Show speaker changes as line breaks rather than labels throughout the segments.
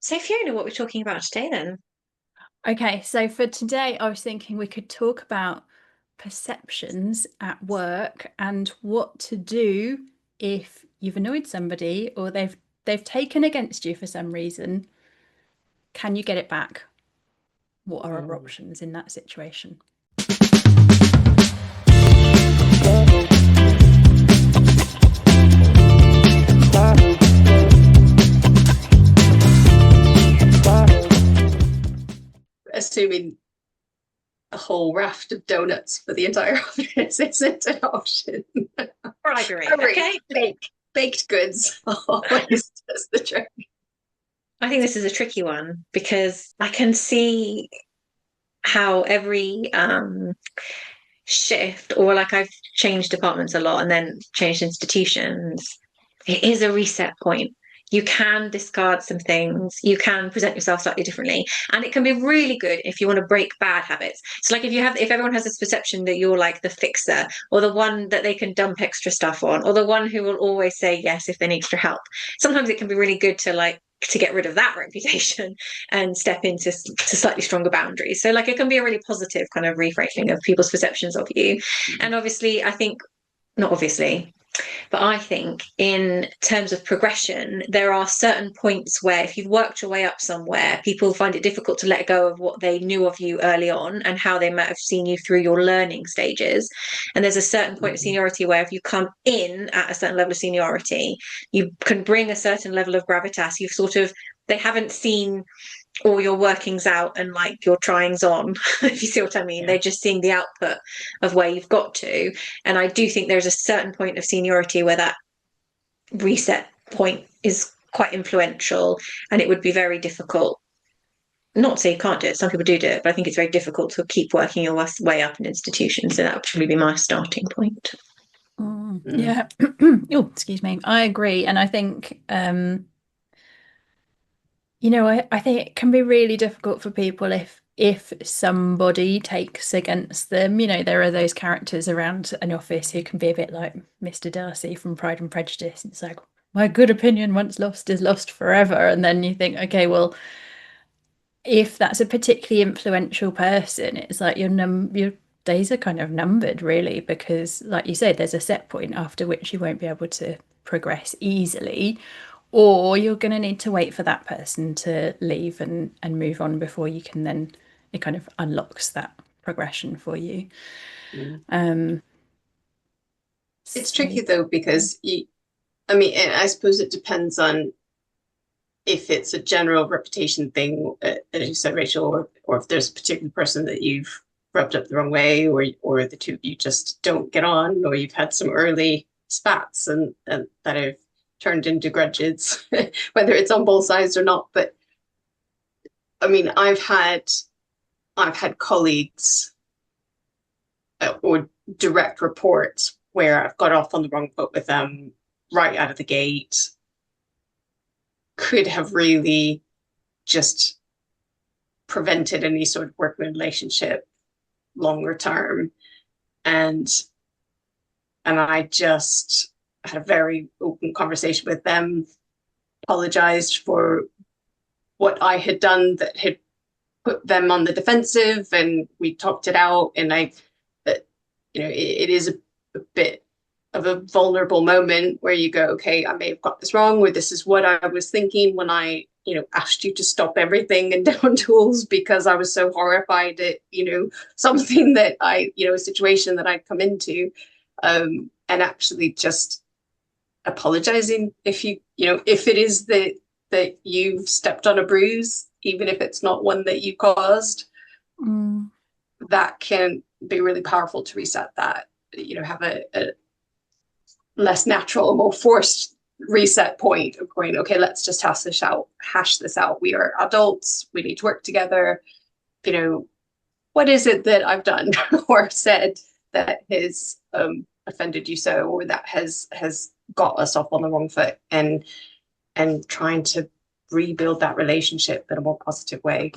So Fiona, what we're talking about today then?
Okay, so for today, I was thinking we could talk about perceptions at work and what to do if you've annoyed somebody or they've taken against you for some reason. Can you get it back? What are our
Mm.
options in that situation?
Assuming a whole raft of donuts for the entire office isn't an option.
Bribery,
Hurry,
okay?
baked goods always does the trick.
I think this is a tricky one because I can see how every shift, or like I've changed departments a lot and then changed institutions, it is a reset point. You can discard some things, you can present yourself slightly differently, and it can be really good if you want to break bad habits. So like if everyone has this perception that you're like the fixer or the one that they can dump extra stuff on or the one who will always say yes if they need extra help, sometimes it can be really good to get rid of that reputation and step into to slightly stronger boundaries. So like it can be a really positive kind of reframing of people's perceptions of you. And obviously, I think not obviously, but I think in terms of progression, there are certain points where if you've worked your way up somewhere, people find it difficult to let go of what they knew of you early on and how they might have seen you through your learning stages. And there's a certain point of seniority where if you come in at a certain level of seniority, you can bring a certain level of gravitas. You've sort of, they haven't seen all your workings out and like your tryings on, if you see what I mean.
Yeah.
They're just seeing the output of where you've got to. And I do think there's a certain point of seniority where that reset point is quite influential, and it would be very difficult. Not to say you can't do it, some people do it, but I think it's very difficult to keep working your way up in institutions. So that would probably be my starting point.
Mm.
Yeah. Oh, excuse me. I agree. And I think I think it can be really difficult for people if somebody takes against them. There are those characters around an office who can be a bit like Mr. Darcy from Pride and Prejudice. It's like, my good opinion once lost is lost forever. And then you think, okay, well, if that's a particularly influential person, it's like your days are kind of numbered, really, because like you said, there's a set point after which you won't be able to progress easily, or you're going to need to wait for that person to leave and move on before you can then it kind of unlocks that progression for you.
Mm.
Um,
It's
so
tricky though because I mean, and I suppose it depends on if it's a general reputation thing, as you said, Rachel, or if there's a particular person that you've rubbed up the wrong way, or the two of you just don't get on, or you've had some early spats and that have turned into grudges, whether it's on both sides or not. But I mean, I've had colleagues or direct reports where I've got off on the wrong foot with them right out of the gate, could have really just prevented any sort of working relationship longer term. And I just had a very open conversation with them, apologized for what I had done that had put them on the defensive, and we talked it out. And it is a bit of a vulnerable moment where you go, okay, I may have got this wrong, or this is what I was thinking when I, asked you to stop everything and down tools because I was so horrified at, something that a situation that I'd come into, and actually just apologizing if it is that you've stepped on a bruise, even if it's not one that you caused,
mm,
that can be really powerful to reset that, have a less natural, more forced reset point of going, okay, let's just hash this out. We are adults. We need to work together. What is it that I've done or said that has offended you so, or that has got us off on the wrong foot, and trying to rebuild that relationship in a more positive way.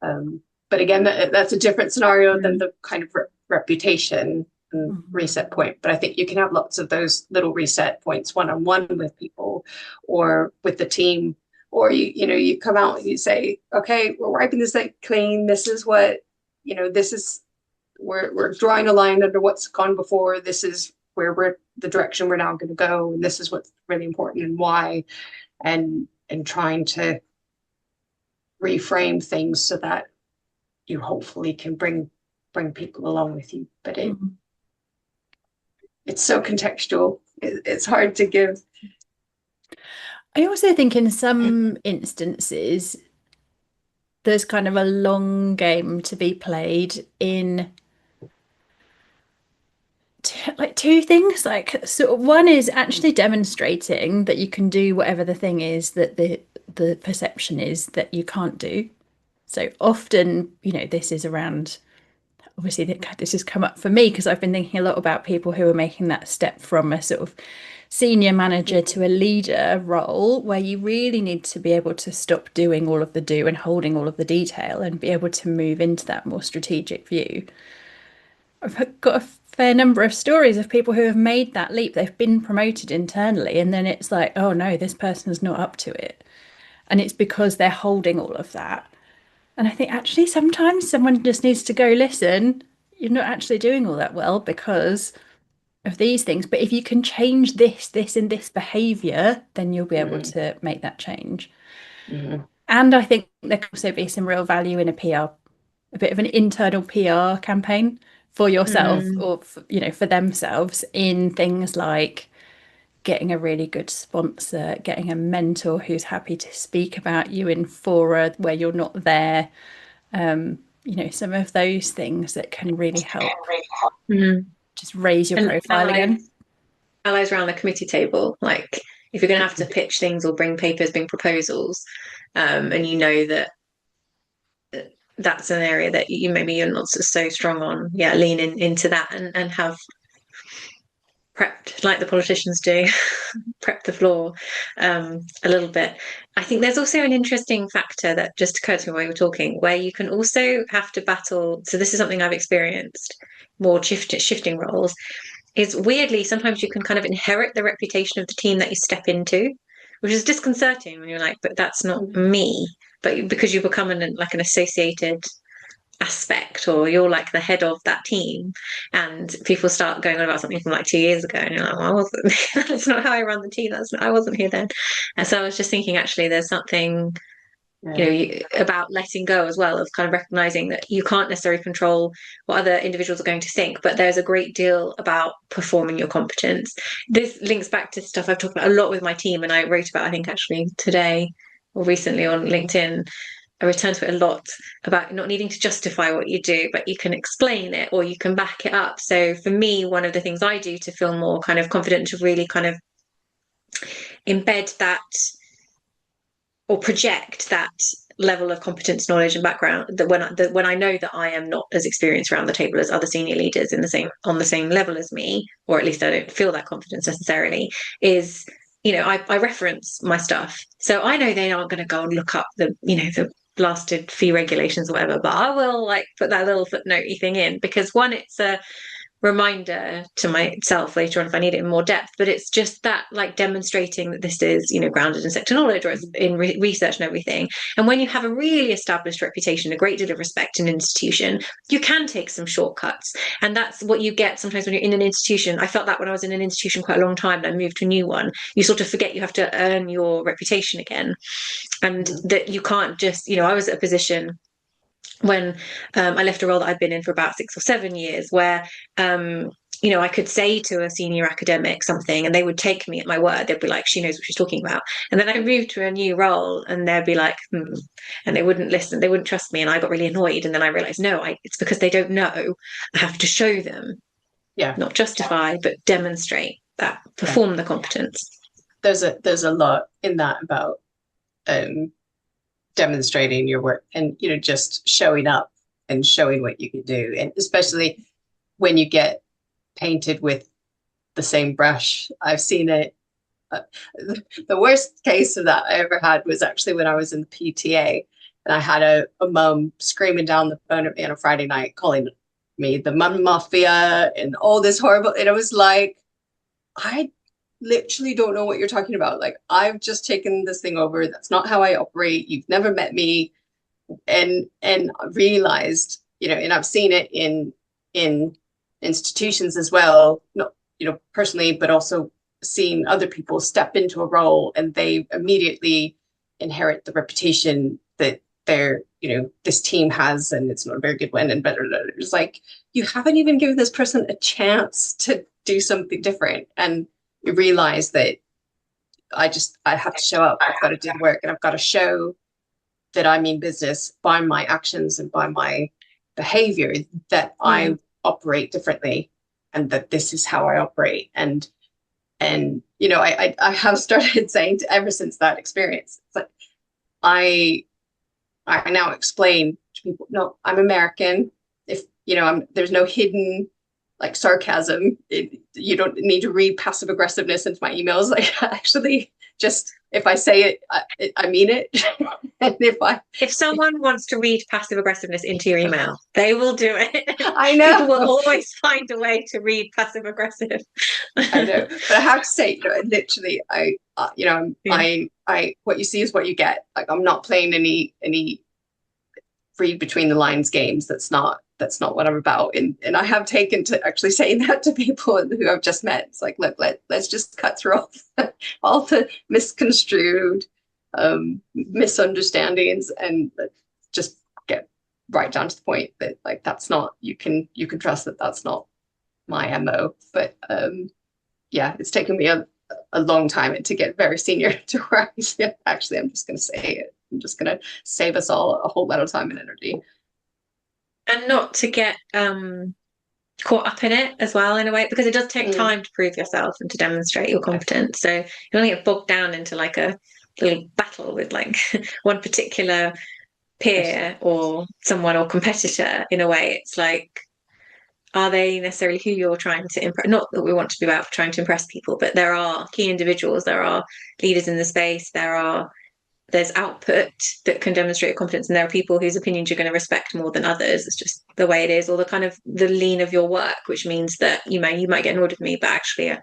But again, that's a different scenario than the kind of reputation and reset point. But I think you can have lots of those little reset points one-on-one with people, or with the team, Or you come out and you say, okay, we're wiping this thing clean. This is what, this is, we're drawing a line under what's gone before. This is where we're the direction we're now going to go. And this is what's really important and why, and trying to reframe things so that you hopefully can bring people along with you. But it's so contextual. It's hard to give.
I also think in some instances, there's kind of a long game to be played in like two things. Like, so one is actually demonstrating that you can do whatever the thing is that the perception is that you can't do. So often, this is around, obviously this has come up for me because I've been thinking a lot about people who are making that step from a sort of senior manager to a leader role, where you really need to be able to stop doing all of the do and holding all of the detail and be able to move into that more strategic view. I've got a fair number of stories of people who have made that leap. They've been promoted internally, and then it's like, oh no, this person's not up to it. And it's because they're holding all of that. And I think actually sometimes someone just needs to go, listen, you're not actually doing all that well because of these things. But if you can change this, and this behavior, then you'll be able to make that change. And I think there can also be some real value in a bit of an internal PR campaign for yourself or, for themselves, in things like getting a really good sponsor, getting a mentor who's happy to speak about you in fora where you're not there. Some of those things that can really help just raise your profile again.
Allies around the committee table, like if you're going to have to pitch things or bring papers, bring proposals, and that that's an area that you're not so strong on, lean into that and have prepped, like the politicians do, prep the floor a little bit. I think there's also an interesting factor that just occurred to me while we were talking, where you can also have to battle. So this is something I've experienced more shifting roles. Is weirdly sometimes you can kind of inherit the reputation of the team that you step into, which is disconcerting when you're like, but that's not me. But because you become an associated aspect, or you're like the head of that team, and people start going on about something from like 2 years ago, and you're like, well, I wasn't. That's not how I run the team. I wasn't here then. And so I was just thinking, actually, there's something about letting go as well, of kind of recognizing that you can't necessarily control what other individuals are going to think, but there's a great deal about performing your competence. This links back to stuff I've talked about a lot with my team, and I wrote about, I think actually today or recently on LinkedIn. I return to it a lot, about not needing to justify what you do, but you can explain it or you can back it up. So for me, one of the things I do to feel more kind of confident, to really kind of embed that or project that level of competence, knowledge, and background, that when I know that I am not as experienced around the table as other senior leaders on the same level as me, or at least I don't feel that confidence necessarily, is I reference my stuff, so I know they aren't going to go and look up the blasted fee regulations or whatever, but I will like put that little footnotey thing in, because one, it's a reminder to myself later on if I need it in more depth, but it's just that, like, demonstrating that this is grounded in sector knowledge, or it's in research and everything. And when you have a really established reputation, a great deal of respect in an institution, you can take some shortcuts, and that's what you get sometimes when you're in an institution. I felt that when I was in an institution quite a long time and I moved to a new one, you sort of forget you have to earn your reputation again, and that you can't just I was at a position when I left a role that I'd been in for about 6 or 7 years, where I could say to a senior academic something and they would take me at my word. They'd be like, she knows what she's talking about. And then I moved to a new role and they'd be like, and they wouldn't listen, they wouldn't trust me, and I got really annoyed. And then I realized, no, it's because they don't know. I have to show them, not justify, but demonstrate that, perform the competence.
There's a lot in that about demonstrating your work, and just showing up and showing what you can do, and especially when you get painted with the same brush. I've seen it. The worst case of that I ever had was actually when I was in the PTA, and I had a mum screaming down the phone at me on a Friday night, calling me the mum mafia and all this horrible, and it was like, I literally don't know what you're talking about. Like, I've just taken this thing over. That's not how I operate. You've never met me. And realized, you know, and I've seen it in institutions as well, not, you know, personally, but also seen other people step into a role and they immediately inherit the reputation that they're, you know, this team has, and it's not a very good one, and better. It's like, you haven't even given this person a chance to do something different. And you realize that I have to show up, I've got to do the work, and I've got to show that I mean business by my actions and by my behavior, that I operate differently, and that this is how I operate. And you know, I have started saying ever since that experience, it's like, I now explain to people, no, I'm American. If, you know, there's no hidden like sarcasm. You don't need to read passive aggressiveness into my emails. Like, actually, just if I say it, I mean it. And
if someone wants to read passive aggressiveness into your email, they will do it.
I know.
People will always find a way to read passive aggressive.
I know, but I have to say, you know, literally, you know, I what you see is what you get. Like, I'm not playing any read between the lines games. That's not what I'm about. And I have taken to actually saying that to people who I've just met. It's like, look, let's just cut through all the misconstrued misunderstandings, and just get right down to the point that, like, that's not, you can trust that that's not my MO. But yeah, it's taken me a long time to get very senior to where I say, actually, I'm just going to say it. I'm just going to save us all a whole lot of time and energy.
And not to get caught up in it as well, in a way, because it does take time to prove yourself and to demonstrate your competence. So you don't get bogged down into like a little battle with like one particular peer or someone or competitor. In a way, it's like, are they necessarily who you're trying to impress? Not that we want to be about trying to impress people, but there are key individuals, there are leaders in the space, there's output that can demonstrate competence, and there are people whose opinions you're going to respect more than others. It's just the way it is, or the kind of the lean of your work, which means that you might get annoyed with me, but actually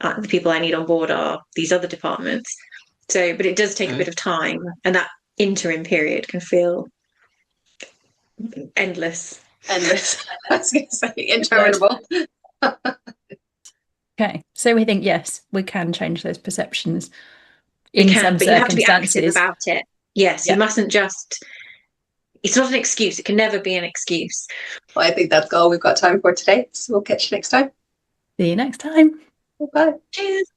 the people I need on board are these other departments. So, but it does take a bit of time, and that interim period can feel endless. I
was going to say interminable.
Okay, so we think, yes, we can change those perceptions in some
but you have to be active
circumstances.
about it. Yes, you mustn't just. It's not an excuse. It can never be an excuse.
Well, I think that's all we've got time for today. So we'll catch you next time.
See you next time.
Bye.
Cheers.